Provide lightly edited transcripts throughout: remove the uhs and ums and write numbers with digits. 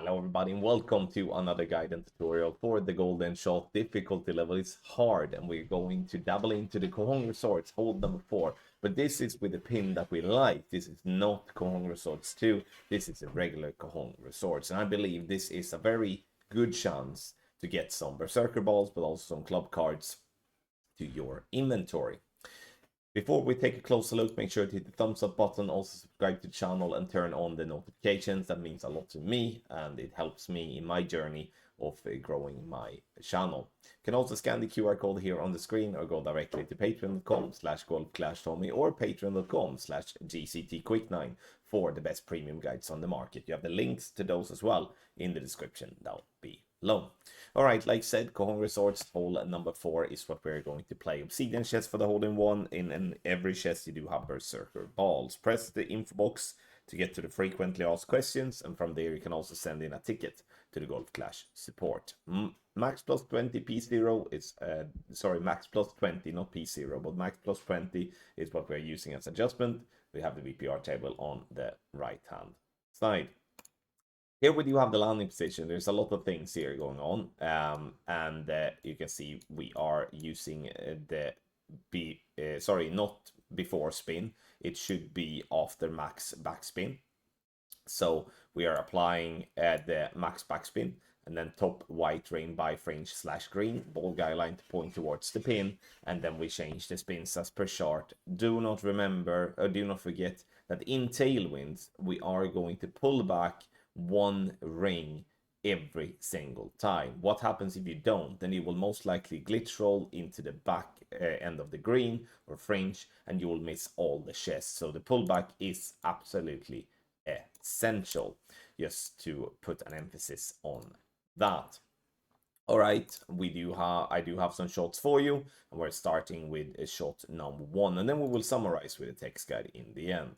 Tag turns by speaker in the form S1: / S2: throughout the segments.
S1: Hello everybody and welcome to another guide and tutorial for the golden shot. Difficulty level is hard and we're going to dabble into the Cohong Resorts hold number 4. But this is with the pin that we like. This is not Cohong Resorts 2. This is a regular Cohong Resorts. And I believe this is a very good chance to get some Berserker balls but also some club cards to your inventory. Before we take a closer look, make sure to hit the thumbs up button, also subscribe to the channel and turn on the notifications. That means a lot to me and it helps me in my journey of growing my channel. You can also scan the QR code here on the screen or go directly to patreon.com/golfclashtommy or patreon.com/gctquick9 for the best premium guides on the market. You have the links to those as well in the description down below. Alright, like I said, Cohong Resorts hole number 4 is what we're going to play. Obsidian chest for the hole-in-one. In every chest you do have Berserker balls. Press the info box to get to the frequently asked questions, and from there you can also send in a ticket to the Golf Clash support. Max plus 20 P0 is, max plus 20, not P0, but max plus 20 is what we're using as adjustment. We have the VPR table on the right hand side. Here we do have the landing position. There's a lot of things here going on, and you can see we are using not before spin. It should be after max backspin. So we are applying the max backspin, and then top white ring by fringe / green, ball guideline to point towards the pin, and then we change the spins as per chart. Do not forget that in Tailwind we are going to pull back one ring every single time. What happens if you don't? Then you will most likely glitch roll into the back end of the green or fringe and you will miss all the chests. So the pullback is absolutely essential, just to put an emphasis on that. All right, I do have some shots for you, and we're starting with shot number 1, and then we will summarize with a text guide in the end.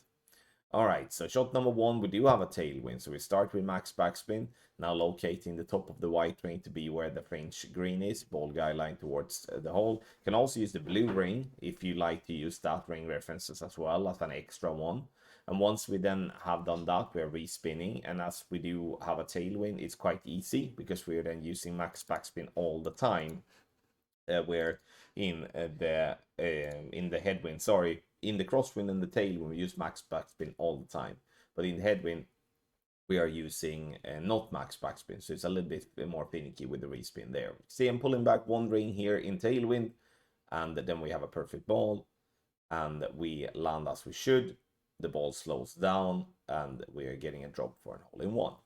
S1: Alright, so shot number 1, we do have a tailwind. So we start with max backspin, now locating the top of the white ring to be where the fringe green is, ball guideline towards the hole. You can also use the blue ring if you like to use that ring references as well as an extra one. And once we then have done that, we're respinning, and as we do have a tailwind, it's quite easy because we're then using max backspin all the time. We're in the headwind, in the crosswind and the tailwind, we use max backspin all the time. But in the headwind, we are using not max backspin, so it's a little bit more finicky with the respin there. See, I'm pulling back one ring here in tailwind, and then we have a perfect ball, and we land as we should. The ball slows down, and we are getting a drop for an hole-in-one.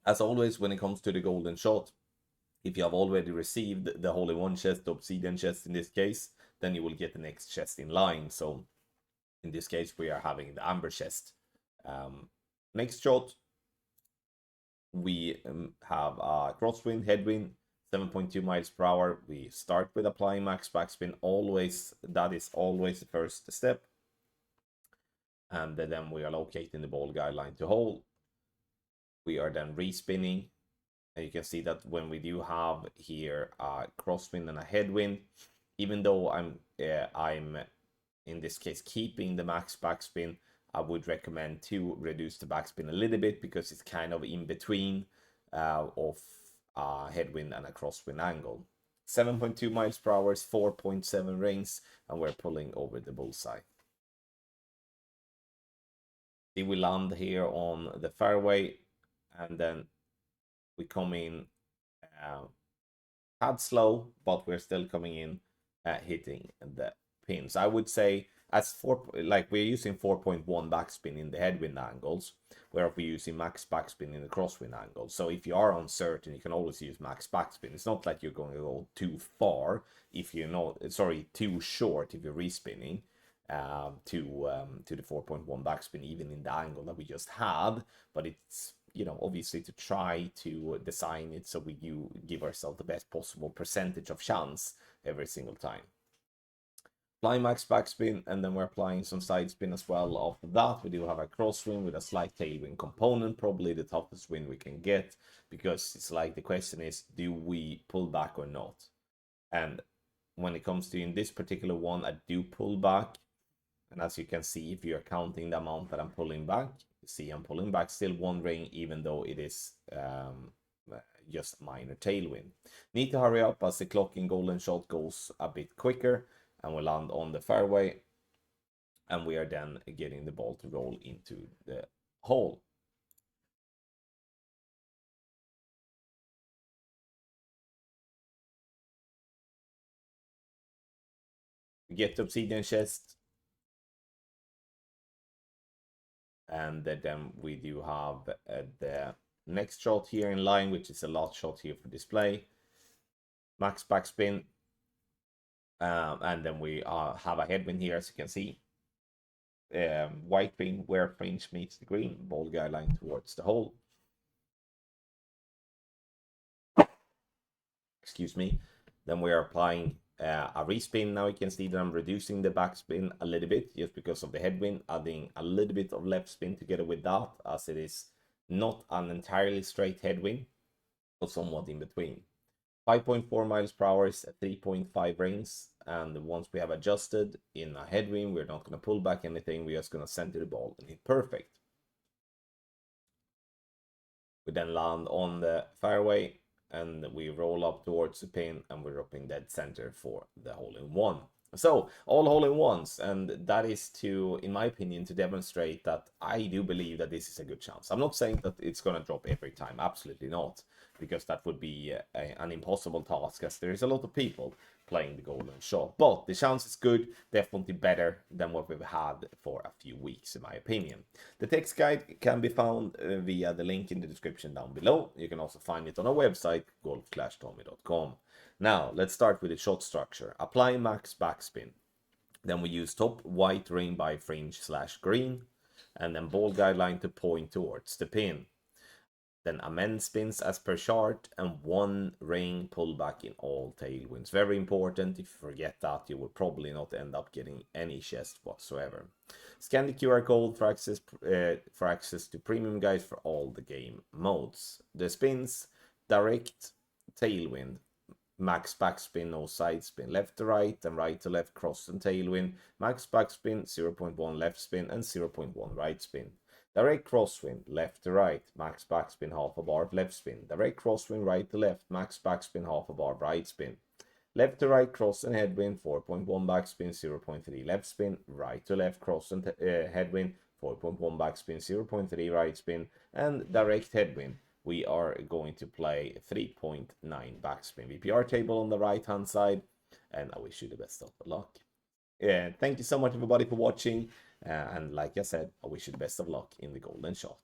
S1: As always, when it comes to the golden shot, if you have already received the hole-in-one chest, the obsidian chest in this case, then you will get the next chest in line. So in this case, we are having the amber chest. Next shot, we have a crosswind, headwind, 7.2 miles per hour. We start with applying max backspin. That is always the first step. And then we are locating the ball guideline to hole. We are then respinning. And you can see that when we do have here a crosswind and a headwind, even though I'm in this case keeping the max backspin, I would recommend to reduce the backspin a little bit because it's kind of in between of a headwind and a crosswind angle. 7.2 miles per hour is 4.7 rings, and we're pulling over the bullseye. See, we land here on the fairway, and then we come in tad slow, but we're still coming in hitting the pins. I would say we're using 4.1 backspin in the headwind angles, where we're using max backspin in the crosswind angles. So if you are uncertain, you can always use max backspin. It's not like you're going to go too far if you're not, too short if you're respinning to the 4.1 backspin, even in the angle that we just had, but it's obviously to try to design it so we give ourselves the best possible percentage of chance every single time. Apply max backspin, and then we're applying some side spin as well. After that, we do have a crosswind with a slight tailwind component, probably the toughest wind we can get, because it's like the question is, do we pull back or not? And when it comes to in this particular one, I do pull back, and as you can see, if you're counting the amount that I'm pulling back, See, I'm pulling back still one ring, even though it is just minor tailwind. Need to hurry up as the clock in golden shot goes a bit quicker, and we land on the fairway, and we are then getting the ball to roll into the hole. We get the obsidian chest, and then we do have the next shot here in line, which is the last shot here for display. Max backspin, and then we have a headwind here, as you can see. White green where fringe meets the green, ball guideline towards the hole. Excuse me. Then we are applying a respin. Now you can see that I'm reducing the backspin a little bit just because of the headwind, adding a little bit of left spin together with that, as it is not an entirely straight headwind, but somewhat in between. 5.4 miles per hour is 3.5 rings, and once we have adjusted in a headwind, we're not going to pull back anything, we're just going to center the ball and hit perfect. We then land on the fairway, and we roll up towards the pin, and we're up in dead center for the hole-in-one. So, all hole-in-ones, and that is to, in my opinion, to demonstrate that I do believe that this is a good chance. I'm not saying that it's going to drop every time, absolutely not, because that would be an impossible task, as there is a lot of people playing the golden shot. But the chance is good, definitely better than what we've had for a few weeks, in my opinion. The text guide can be found via the link in the description down below. You can also find it on our website, golf-tommy.com. Now, let's start with the shot structure. Apply max backspin. Then we use top white ring by fringe / green, and then ball guideline to point towards the pin. Then amend spins as per chart, and one ring pullback in all tailwinds. Very important. If you forget that, you will probably not end up getting any chest whatsoever. Scan the QR code for access to premium guides for all the game modes. The spins: direct tailwind, max backspin, no side spin, left to right and right to left, cross and tailwind, max backspin, 0.1 left spin and 0.1 right spin. Direct crosswind, left to right, max backspin, half a bar, left spin. Direct crosswind, right to left, max backspin, half a bar, right spin. Left to right cross and headwind, 4.1 backspin, 0.3 left spin. Right to left cross and headwind, 4.1 backspin, 0.3 right spin. And direct headwind, we are going to play 3.9 backspin. VPR table on the right hand side, and I wish you the best of luck. Thank you so much, everybody, for watching. And like I said, I wish you the best of luck in the golden shot.